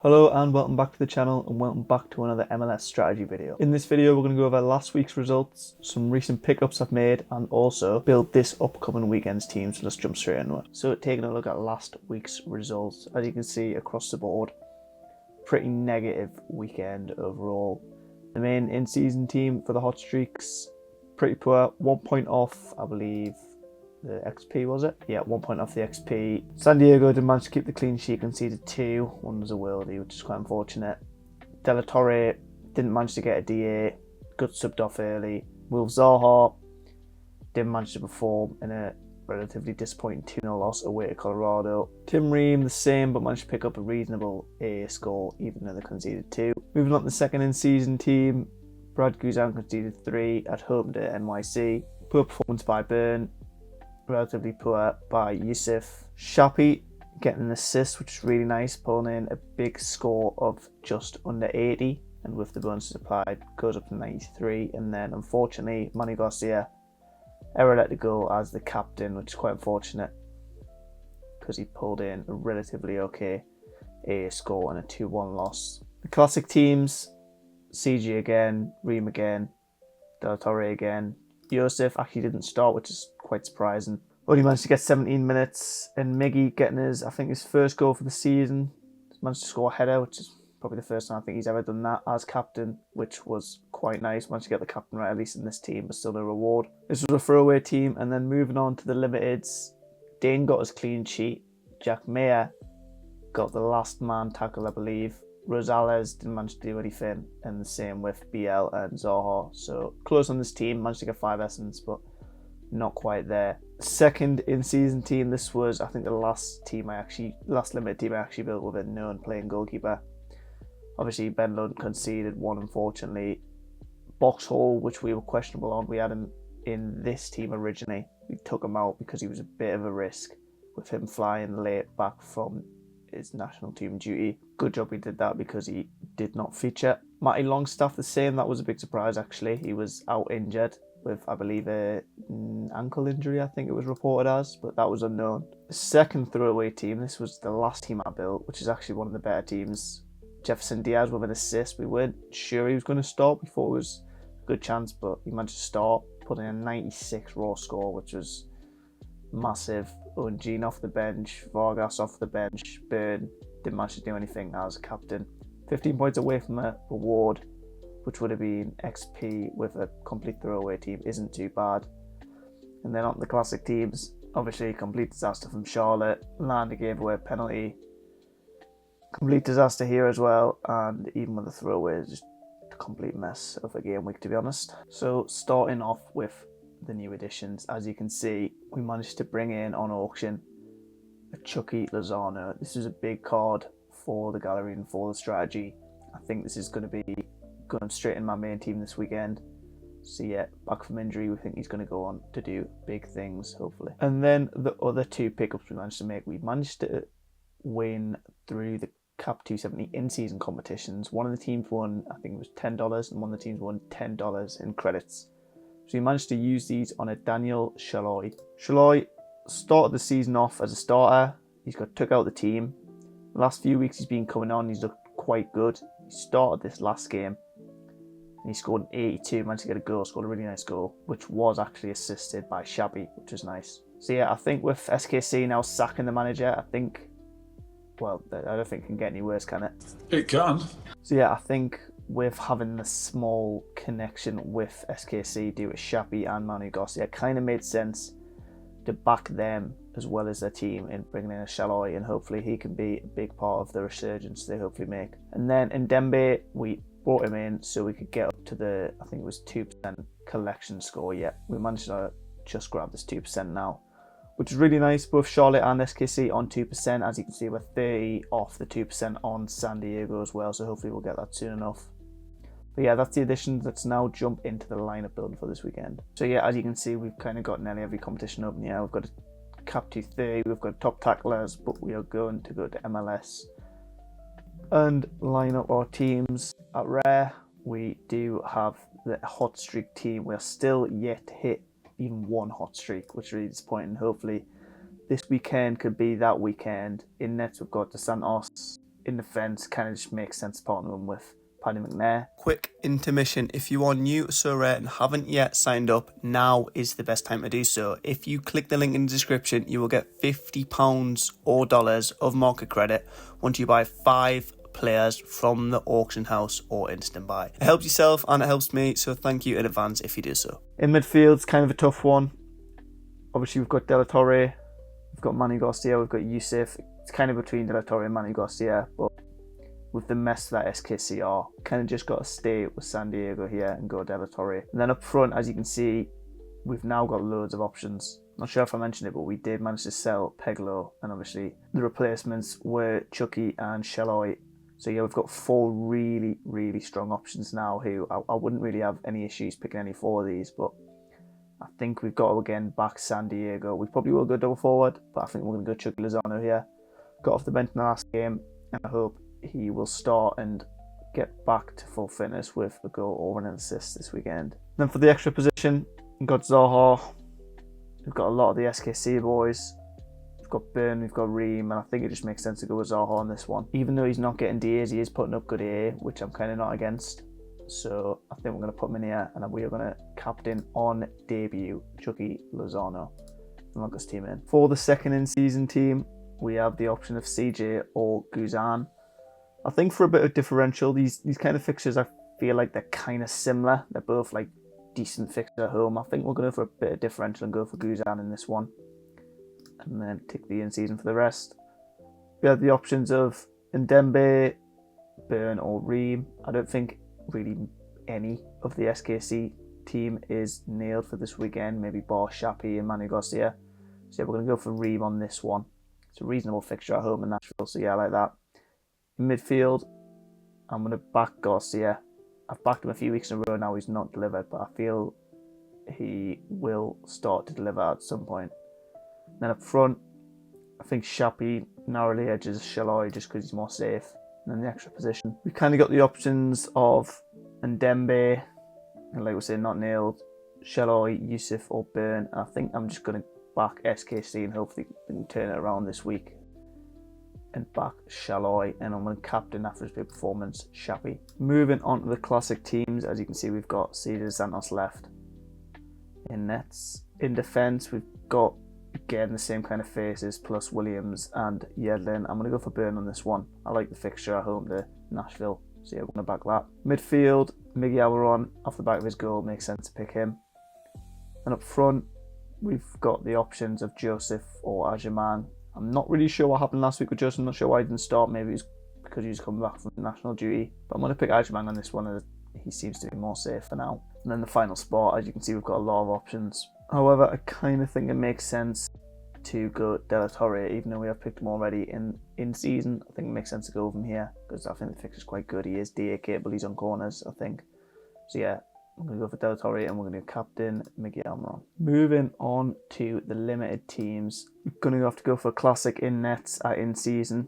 Hello and welcome back to the channel and welcome back to another MLS strategy video. In this video we're going to go over last week's results, some recent pickups I've made and also build this upcoming weekend's team, so let's jump straight into it. So taking a look at last week's results, as you can see across the board, pretty negative weekend overall. The main in-season team for the Hot Streaks, pretty poor, 1 point off I believe the XP, was it? Yeah, 1 point off the XP. San Diego did manage to keep the clean sheet, conceded 2. One was a worldie, which is quite unfortunate. De La Torre didn't manage to get a DA, got subbed off early. Will Zaha didn't manage to perform in a relatively disappointing 2-0 loss away to Colorado. Tim Ream the same, but managed to pick up a reasonable AA score, even though they conceded 2. Moving on to the second in-season team, Brad Guzan conceded 3 at home to NYC. Poor performance by Byrne. Relatively poor by Yusuf. Shapi getting an assist, which is really nice, pulling in a big score of just under 80, and with the bonuses applied goes up to 93. And then unfortunately Manny Garcia error let the goal as the captain, which is quite unfortunate because he pulled in a relatively okay AA score and a 2-1 loss. The classic teams, CG again, Ream again, De La Torre again. Yusuf actually didn't start, which is quite surprising. Only managed to get 17 minutes, and Miggy getting his first goal for the season. He's managed to score a header, which is probably the first time I think he's ever done that as captain, which was quite nice. Managed to get the captain right, at least in this team, but still no reward. This was a throwaway team, and then moving on to the limiteds, Dane got his clean sheet. Jack Mayer got the last man tackle, I believe. Rosales didn't manage to do anything, and the same with BL and Zaha. So close on this team, managed to get 5 essence, but not quite there. Second in-season team, this was I think the last limited team I actually built with a known playing goalkeeper. Obviously Ben Lund conceded 1, unfortunately. Boxhall, which we were questionable on, we had him in this team originally. We took him out because he was a bit of a risk with him flying late back from his national team duty. Good job we did that because he did not feature. Matty Longstaff the same, that was a big surprise actually. He was out injured with, I believe, an ankle injury, I think it was reported as, but that was unknown. The second throwaway team, this was the last team I built, which is actually one of the better teams. Jefferson Diaz with an assist. We weren't sure he was going to start. We thought it was a good chance, but he managed to start, putting in a 96 raw score, which was massive. Owen Jean off the bench, Vargas off the bench, Byrne didn't manage to do anything as captain. 15 points away from a reward, which would have been XP with a complete throwaway team, isn't too bad. And then on the classic teams, obviously complete disaster from Charlotte. Lander gave away a penalty. Complete disaster here as well, and even with the throwaway, just a complete mess of a game week, to be honest. So starting off with the new additions, as you can see, we managed to bring in on auction a Chucky Lozano. This is a big card for the gallery and for the strategy. I think this is going to be going straight in my main team this weekend. So yeah, back from injury, we think he's going to go on to do big things, hopefully. And then the other 2 pickups we managed to make, we managed to win through the Cap 270 in-season competitions. One of the teams won, I think it was $10, and one of the teams won $10 in credits. So we managed to use these on a Daniel Shaloi. Shaloi started the season off as a starter. He's got took out the team. The last few weeks he's been coming on, he's looked quite good. He started this last game and he scored an 82, managed to get a goal, scored a really nice goal, which was actually assisted by Shabby, which was nice. So yeah, I think with SKC now sacking the manager, I don't think it can get any worse, can it? It can. So yeah, I think with having the small connection with SKC due to Shapi and Manu Garcia, it kind of made sense to back them as well as their team in bringing in a Shaloi, and hopefully he can be a big part of the resurgence they hopefully make. And then in Dembe, we brought him in so we could get up to the, I think it was 2% collection score. Yeah, we managed to just grab this 2% now, which is really nice. Both Charlotte and SKC on 2%. As you can see, we're 30 off the 2% on San Diego as well, so hopefully we'll get that soon enough. But yeah, that's the additions. Let's now jump into the lineup building for this weekend. So yeah, as you can see, we've kind of got nearly every competition open here. We've got a Cap 230, we've got top tacklers, but we are going to go to MLS and line up our teams. At rare, we do have the hot streak team. We're still yet to hit even 1 hot streak, which is really disappointing. Hopefully this weekend could be that weekend. In nets, we've got DeSantos, in defence, kind of just makes sense partnering him with Paddy McNair. Quick intermission. If you are new to Sorare and haven't yet signed up, now is the best time to do so. If you click the link in the description, you will get £50 or dollars of market credit once you buy 5 players from the auction house or instant buy. It helps yourself and it helps me, so thank you in advance if you do so. In midfield, it's kind of a tough one. Obviously, we've got De La Torre, we've got Manu Garcia, we've got Yusuf. It's kind of between De La Torre and Manu Garcia, but with the mess that SKCR, kind of just got to stay with San Diego here and go De La Torre. And then up front, as you can see, we've now got loads of options. Not sure if I mentioned it, but we did manage to sell Peglo, and obviously the replacements were Chucky and Shelloy. So yeah, we've got 4 really, really strong options now who I wouldn't really have any issues picking any 4 of these, but I think we've got to again back San Diego. We probably will go double forward, but I think we're going to go Chucky Lozano here. Got off the bench in the last game, and I hope he will start and get back to full fitness with a goal or an assist this weekend. Then for the extra position, we've got Zaha. We've got a lot of the SKC boys. We've got Byrne, we've got Ream, and I think it just makes sense to go with Zaha on this one. Even though he's not getting DAs, he is putting up good AA, which I'm kind of not against. So I think we're going to put him in here, and we are going to captain on debut Chucky Lozano and lock his team in. For the second in-season team, we have the option of CJ or Guzan. I think for a bit of differential, these kind of fixtures, I feel like they're kind of similar. They're both like decent fixtures at home. I think we're going for a bit of differential and go for Guzan in this one. And then tick the in-season for the rest. We have the options of Ndembe, Byrne or Ream. I don't think really any of the SKC team is nailed for this weekend. Maybe bar Shapi and Manu Garcia. So yeah, we're going to go for Ream on this one. It's a reasonable fixture at home in Nashville, so yeah, I like that. In midfield, I'm going to back Garcia. I've backed him a few weeks in a row now, he's not delivered, but I feel he will start to deliver at some point. Then up front, I think Shapi narrowly edges Shaloi just because he's more safe. And then the extra position, we've kind of got the options of Ndembe, and like we said, not nailed, Shaloi, Yusuf or Byrne. I think I'm just going to back SKC and hopefully we can turn it around this week. And back Shaloi, and I'm going to captain after his big performance, Shapi. Moving on to the classic teams, as you can see, we've got Cesar Santos left in nets. In defence, we've got again the same kind of faces plus Williams and Yedlin. I'm going to go for Byrne on this one. I like the fixture at home to Nashville, so yeah, we're going to back that. Midfield, Miguel Almiron off the back of his goal, makes sense to pick him. And up front, we've got the options of Joseph or Ajaman. I'm not really sure what happened last week with Joseph. I'm not sure why he didn't start. Maybe it's because he was coming back from national duty. But I'm going to pick Ajaman on this one as he seems to be more safe for now. And then the final spot, as you can see, we've got a lot of options. However, I kind of think it makes sense to go De La Torre, even though we have picked him already in season. I think it makes sense to go with him here because I think the fixture's quite good. He is DA capable, he's on corners, I think. So yeah, I'm going to go for De La Torre and we're going to captain Miguel Almiron. Moving on to the limited teams. We're going to have to go for classic in nets at in season.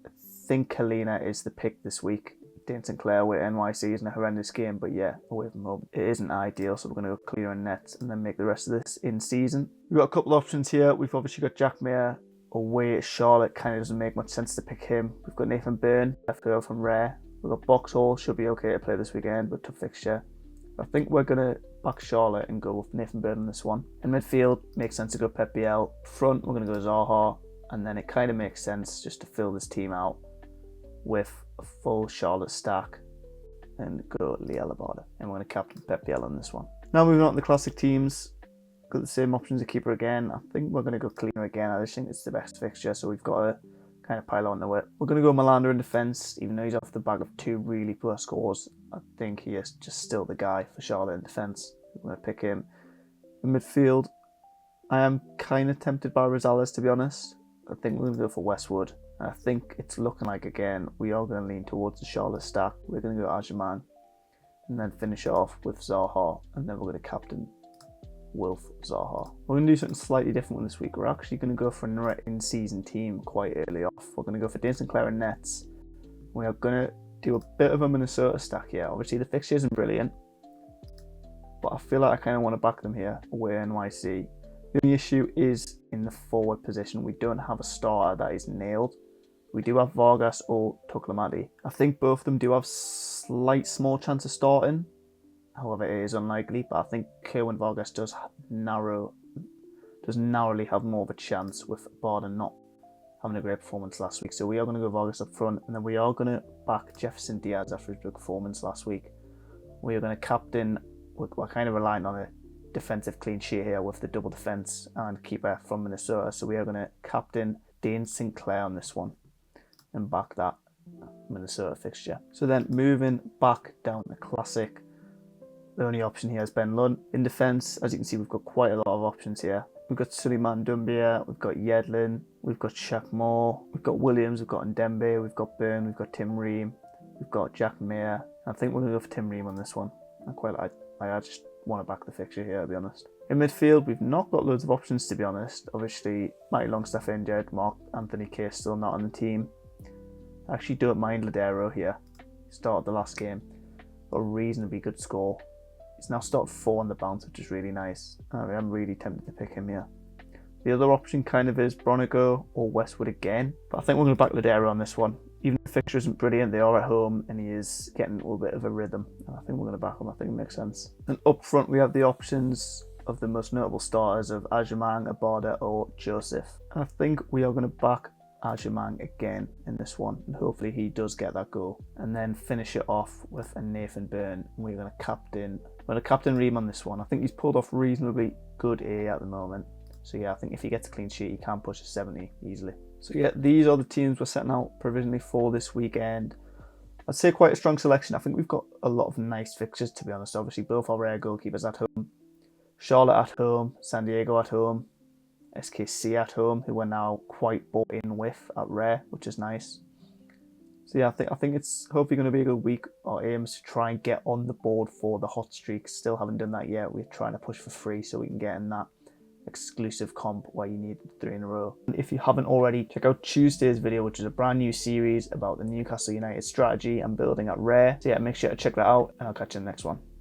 I think Kalina is the pick this week. Dane Sinclair with NYC is in a horrendous game, but yeah, away from home, it isn't ideal, so we're going to go clear in nets and then make the rest of this in season. We've got a couple of options here. We've obviously got Jack Mayer away at Charlotte, kind of doesn't make much sense to pick him. We've got Nathan Byrne, left field from Rare. We've got Boxhall, should be okay to play this weekend, but tough fixture. I think we're going to back Charlotte and go with Nathan Byrne on this one. In midfield, makes sense to go Pep Biel. Front, we're going to go Zaha, and then it kind of makes sense just to fill this team out with a full Charlotte stack and go Liel Abada. And we're going to captain Pep Biel on this one. Now moving on to the classic teams. Got the same options of keeper again. I think we're going to go cleaner again. I just think it's the best fixture, so we've got to kind of pile on to it. We're going to go Malander in defence, even though he's off the back of 2 really poor scores. I think he is just still the guy for Charlotte in defence. We're going to pick him. In midfield, I am kind of tempted by Rosales, to be honest. I think we're going to go for Westwood. I think it's looking like, again, we are going to lean towards the Charlotte stack. We're going to go Ajaman and then finish off with Zaha, and then we're going to captain Wolf Zaha. We're going to do something slightly different this week. We're actually going to go for an in-season team quite early off. We're going to go for Dane Sinclair and nets. We are going to do a bit of a Minnesota stack here. Obviously, the fixture isn't brilliant, but I feel like I kind of want to back them here away NYC. The only issue is in the forward position. We don't have a starter that is nailed. We do have Vargas or Tuklamati. I think both of them do have slight small chance of starting. However, it is unlikely, but I think Kerwin Vargas does narrowly have more of a chance with Barden not having a great performance last week. So we are going to go Vargas up front, and then we are going to back Jefferson Diaz after his big performance last week. We are going to captain, we're kind of relying on a defensive clean sheet here with the double defence and keeper from Minnesota. So we are going to captain Dane Sinclair on this one and back that Minnesota fixture. So then moving back down the classic, the only option here is Ben Lundt. In defence, as you can see, we've got quite a lot of options here. We've got Suleiman Doumbia, we've got Yedlin, we've got Shaq Moore, we've got Williams, we've got Ndembe, we've got Byrne, we've got Tim Ream, we've got Jack Mayer. I think we're going to go for Tim Ream on this one. I just want to back the fixture here, to be honest. In midfield, we've not got loads of options, to be honest. Obviously, Matty Longstaff injured, Mark Anthony Case still not on the team. I actually don't mind Ladero here. He started the last game, got a reasonably good score. He's now started 4 on the bounce, which is really nice. I'm really tempted to pick him here. The other option kind of is Bronigo or Westwood again, but I think we're going to back Ladero on this one. Even if the fixture isn't brilliant, they are at home and he is getting a little bit of a rhythm. And I think we're going to back him. I think it makes sense. And up front, we have the options of the most notable starters of Ajamang, Abada or Joseph. And I think we are going to back Ajamang again in this one, and hopefully he does get that goal. And then finish it off with a Nathan Byrne. We're going to captain Ream on this one. I think he's pulled off reasonably good A at the moment. So yeah, I think if he gets a clean sheet, he can push a 70 easily. So yeah, these are the teams we're setting out provisionally for this weekend. I'd say quite a strong selection. I think we've got a lot of nice fixtures, to be honest. Obviously, both our rare goalkeepers at home. Charlotte at home, San Diego at home, SKC at home, who we're now quite bought in with at rare, which is nice. So yeah, I think it's hopefully going to be a good week. Our aim is to try and get on the board for the hot streak. Still haven't done that yet. We're trying to push for free so we can get in that exclusive comp where you need 3 in a row. And if you haven't already, check out Tuesday's video, which is a brand new series about the Newcastle United strategy and building at rare. So yeah, make sure to check that out, and I'll catch you in the next one.